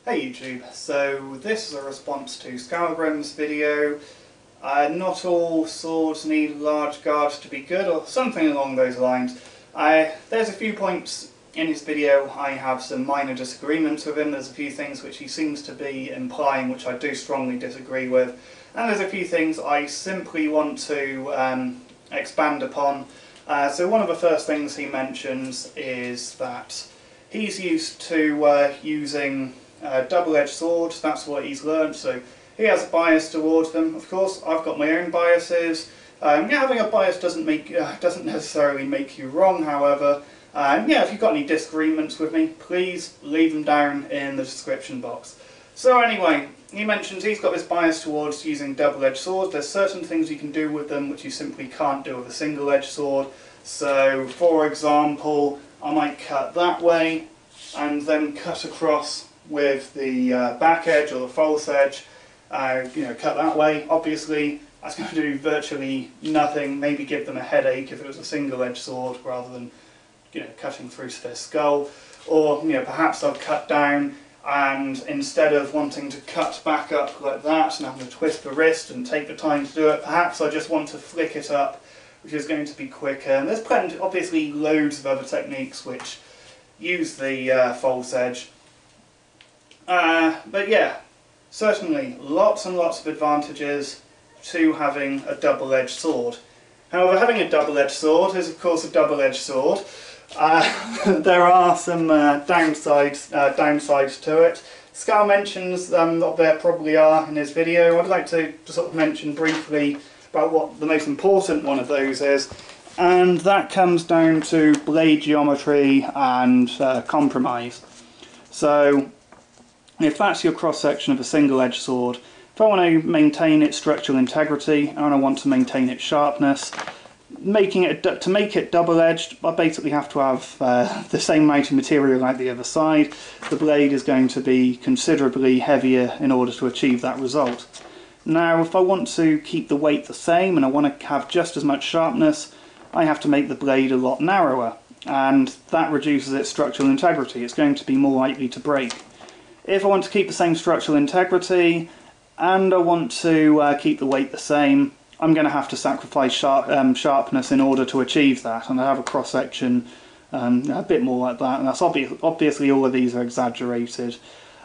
Hey YouTube, so this is a response to Skalagrim's video. Not all swords need large guards to be good, or something along those lines. There's a few points in his video I have some minor disagreements with him. There's a few things which he seems to be implying which I do strongly disagree with. And there's a few things I simply want to expand upon. So one of the first things he mentions is that he's used to using double-edged swords. That's what he's learned, so he has a bias towards them. Of course, I've got my own biases. Having a bias doesn't necessarily make you wrong, however. If you've got any disagreements with me, please leave them down in the description box. So anyway, he mentions he's got this bias towards using double-edged swords. There's certain things you can do with them which you simply can't do with a single-edged sword. So, for example, I might cut that way and then cut across with the back edge or the false edge. Cut that way. Obviously, that's going to do virtually nothing. Maybe give them a headache if it was a single-edged sword rather than cutting through to their skull. Or perhaps I'll cut down, and instead of wanting to cut back up like that and having to twist the wrist and take the time to do it, perhaps I just want to flick it up, which is going to be quicker. And there's obviously loads of other techniques which use the false edge. But yeah, certainly lots and lots of advantages to having a double-edged sword. However, having a double-edged sword is of course a double-edged sword. There are some downsides to it. Skal mentions that there probably are in his video. I'd like to sort of mention briefly about what the most important one of those is, and that comes down to blade geometry and compromise. So if that's your cross-section of a single-edged sword, if I want to maintain its structural integrity and I want to maintain its sharpness, to make it double-edged, I basically have to have the same amount of material like the other side. The blade is going to be considerably heavier in order to achieve that result. Now, if I want to keep the weight the same and I want to have just as much sharpness, I have to make the blade a lot narrower, and that reduces its structural integrity. It's going to be more likely to break. If I want to keep the same structural integrity and I want to keep the weight the same, I'm going to have to sacrifice sharpness in order to achieve that, and I have a cross-section a bit more like that, and that's obviously all of these are exaggerated.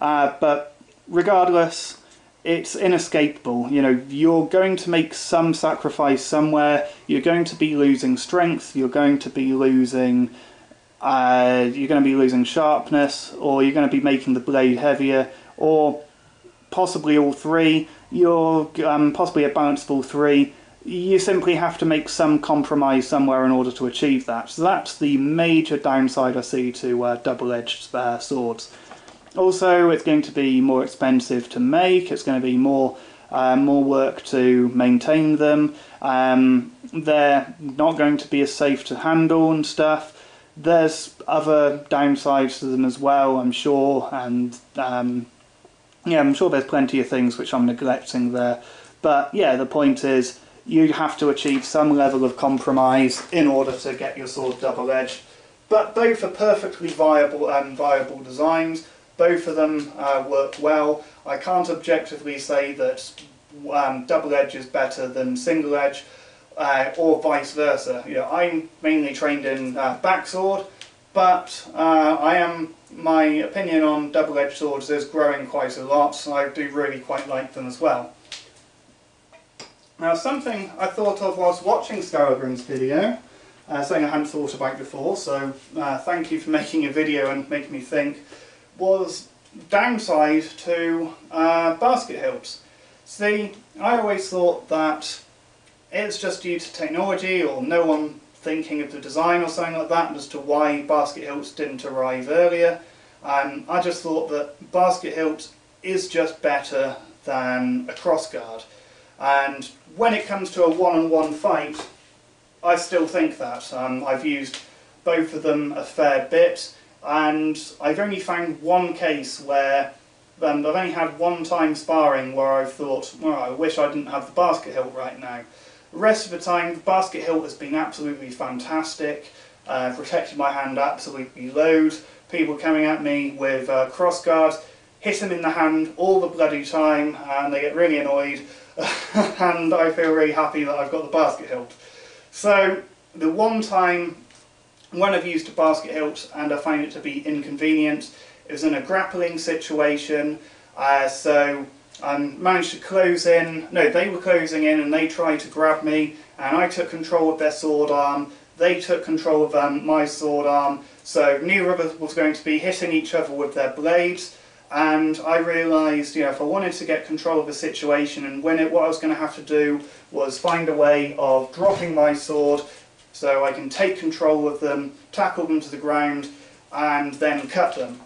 But regardless, it's inescapable. You're going to make some sacrifice somewhere. You're going to be losing strength, you're going to be losing sharpness, or you're going to be making the blade heavier, or possibly all three. You're possibly a balance of all three. You simply have to make some compromise somewhere in order to achieve that. So that's the major downside I see to double-edged swords. Also, it's going to be more expensive to make. It's going to be more work to maintain them. They're not going to be as safe to handle and stuff. There's other downsides to them as well, I'm sure, and I'm sure there's plenty of things which I'm neglecting there. But yeah, the point is, you have to achieve some level of compromise in order to get your sword double-edged. But both are perfectly viable designs. Both of them work well. I can't objectively say that double-edge is better than single-edge, or vice versa. I'm mainly trained in backsword, but my opinion on double-edged swords is growing quite a lot, so I do really quite like them as well. Now, something I thought of whilst watching Skalagrim's video, something I hadn't thought about before, so thank you for making a video and making me think, was downside to basket hilts. See, I always thought that it's just due to technology or no one thinking of the design or something like that as to why basket hilts didn't arrive earlier. I just thought that basket hilt is just better than a crossguard. And when it comes to a one-on-one fight, I still think that. I've used both of them a fair bit, and I've only found one case where I've only had one time sparring where I've thought, well, I wish I didn't have the basket hilt right now. The rest of the time, the basket hilt has been absolutely fantastic, protected my hand absolutely loads. People coming at me with cross guards, hit them in the hand all the bloody time, and they get really annoyed, and I feel really happy that I've got the basket hilt. So the one time when I've used a basket hilt and I find it to be inconvenient, it was in a grappling situation. So I managed to close in, no, they were closing in and they tried to grab me, and I took control of their sword arm, they took control of my sword arm, so neither of us was going to be hitting each other with their blades, and I realised, you know, if I wanted to get control of the situation and win it, what I was going to have to do was find a way of dropping my sword so I can take control of them, tackle them to the ground, and then cut them.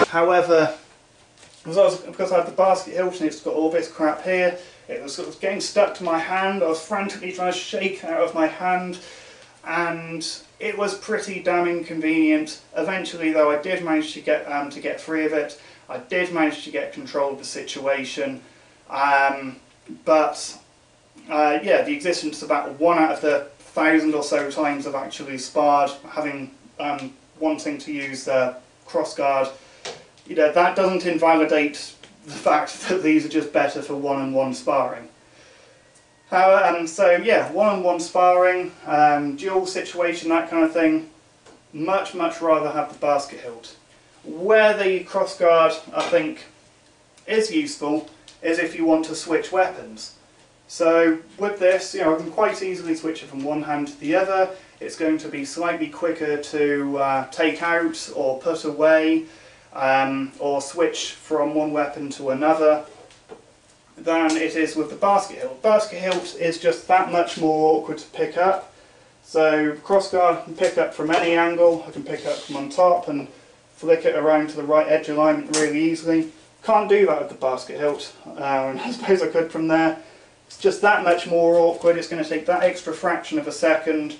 However, because I had the basket hilt and it's got all this crap here, it was sort of getting stuck to my hand. I was frantically trying to shake it out of my hand, and it was pretty damn inconvenient. Eventually, though, I did manage to get free of it. I did manage to get control of the situation, but yeah, the existence of about 1 out of the 1,000 or so times I've actually sparred, having wanting to use the crossguard, you know, that doesn't invalidate the fact that these are just better for one-on-one sparring. So yeah, one-on-one sparring, duel situation, that kind of thing, much rather have the basket hilt. Where the crossguard, I think, is useful is if you want to switch weapons. So with this, you know, I can quite easily switch it from one hand to the other. It's going to be slightly quicker to take out or put away, or switch from one weapon to another than it is with the basket hilt. Basket hilt is just that much more awkward to pick up. So crossguard I can pick up from any angle. I can pick up from on top and flick it around to the right edge alignment really easily. Can't do that with the basket hilt, and I suppose I could from there. It's just that much more awkward. It's going to take that extra fraction of a second,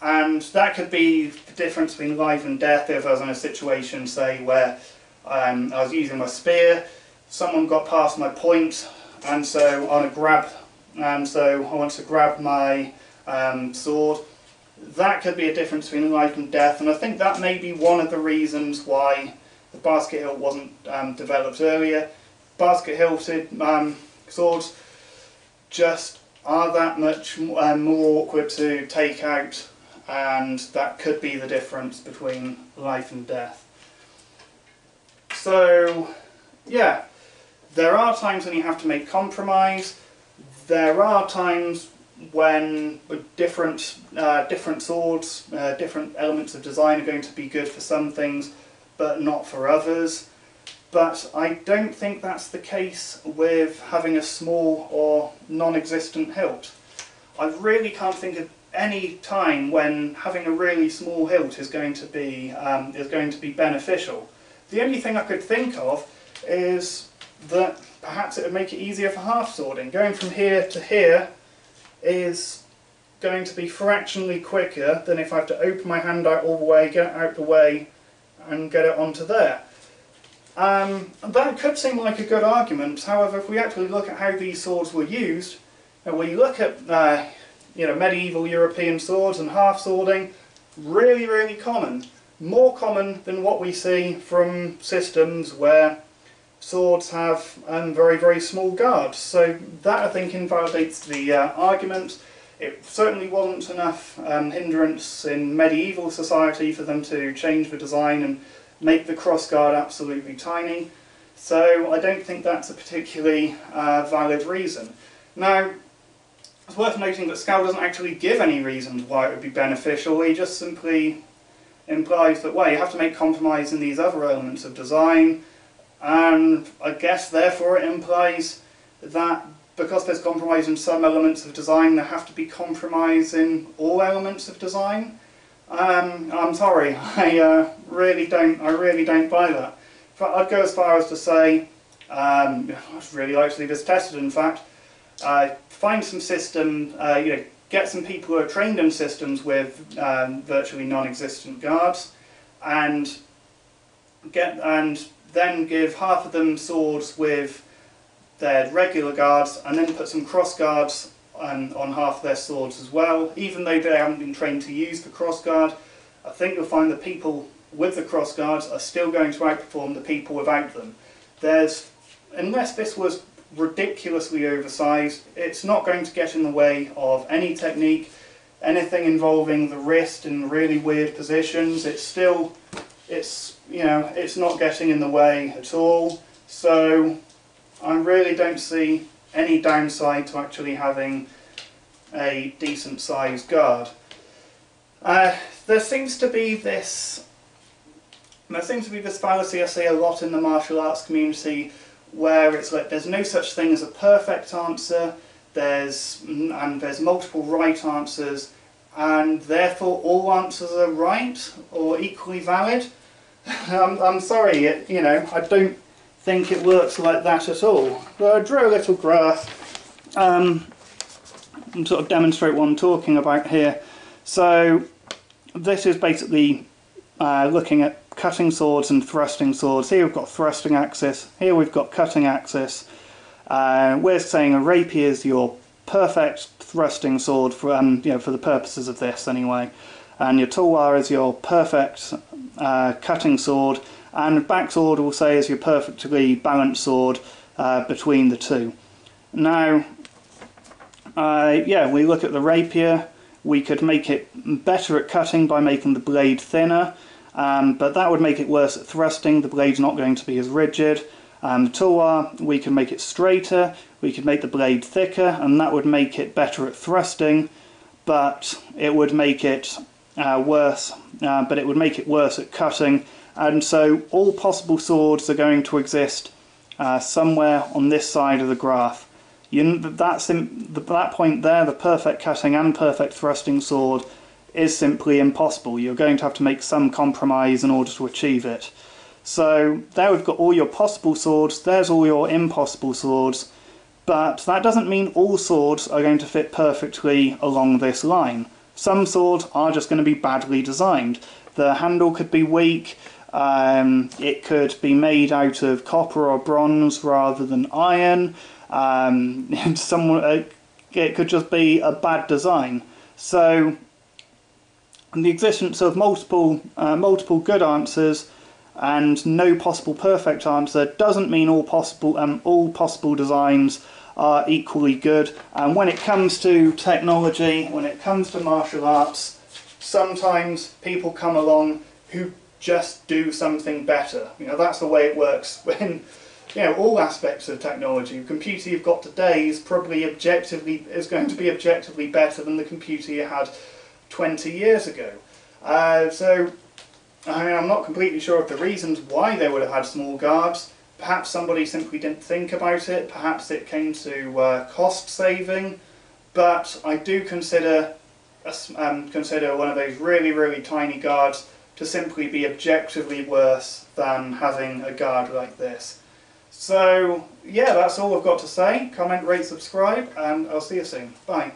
and that could be the difference between life and death if I was in a situation, say, where I was using my spear, someone got past my point, and so on a grab, and so I want to grab my sword. That could be a difference between life and death, and I think that may be one of the reasons why the basket hilt wasn't developed earlier. Basket hilted swords just are that much more awkward to take out, and that could be the difference between life and death. So yeah, there are times when you have to make compromise. There are times when different swords, different elements of design are going to be good for some things but not for others. But I don't think that's the case with having a small or non-existent hilt. I really can't think of any time when having a really small hilt is going to be beneficial. The only thing I could think of is that perhaps it would make it easier for half swording. Going from here to here is going to be fractionally quicker than if I have to open my hand out all the way, get it out the way, and get it onto there. That could seem like a good argument. However, if we actually look at how these swords were used, and we look at you know, medieval European swords and half swording, really common. More common than what we see from systems where swords have very small guards. So that, I think, invalidates the argument. It certainly wasn't enough hindrance in medieval society for them to change the design and make the crossguard absolutely tiny. So I don't think that's a particularly valid reason. Now, it's worth noting that Scal doesn't actually give any reasons why it would be beneficial. He just simply implies that, well, you have to make compromise in these other elements of design, and I guess therefore it implies that because there's compromise in some elements of design, there have to be compromise in all elements of design. I'm sorry, I really don't buy that. I'd go as far as to say, I'd really like to leave this tested, in fact, find some system, you know, get some people who are trained in systems with virtually non-existent guards, and then give half of them swords with their regular guards and then put some cross guards on half their swords as well. Even though they haven't been trained to use the cross guard, I think you'll find the people with the cross guards are still going to outperform the people without them. Unless this was ridiculously oversized, it's not going to get in the way of any technique. Anything involving the wrist in really weird positions, it's not getting in the way at all. So I really don't see any downside to actually having a decent sized guard. There seems to be this fallacy I see a lot in the martial arts community, where it's like there's no such thing as a perfect answer, there's multiple right answers, and therefore all answers are right or equally valid. I'm sorry, I don't think it works like that at all. But I drew a little graph and sort of demonstrate what I'm talking about here. So this is basically looking at cutting swords and thrusting swords. Here we've got thrusting axis, here we've got cutting axis. We're saying a rapier is your perfect thrusting sword for the purposes of this anyway, and your tulwar is your perfect cutting sword, and backsword we'll say is your perfectly balanced sword between the two. Now, we look at the rapier. We could make it better at cutting by making the blade thinner, but that would make it worse at thrusting. The blade's not going to be as rigid. The tulwar, we can make it straighter, we could make the blade thicker, and that would make it better at thrusting, but it would make it worse at cutting. And so all possible swords are going to exist somewhere on this side of the graph. That point there, the perfect cutting and perfect thrusting sword is simply impossible. You're going to have to make some compromise in order to achieve it. So there we've got all your possible swords, there's all your impossible swords, but that doesn't mean all swords are going to fit perfectly along this line. Some swords are just going to be badly designed. The handle could be weak, it could be made out of copper or bronze rather than iron, it could just be a bad design. So the existence of multiple good answers and no possible perfect answer doesn't mean all possible designs are equally good. And when it comes to technology, when it comes to martial arts, sometimes people come along who just do something better. That's the way it works when all aspects of technology. The computer you've got today is probably going to be objectively better than the computer you had 20 years ago. I'm not completely sure of the reasons why they would have had small guards. Perhaps somebody simply didn't think about it, perhaps it came to cost saving, but I do consider one of those really, really tiny guards to simply be objectively worse than having a guard like this. So yeah, that's all I've got to say. Comment, rate, subscribe, and I'll see you soon. Bye.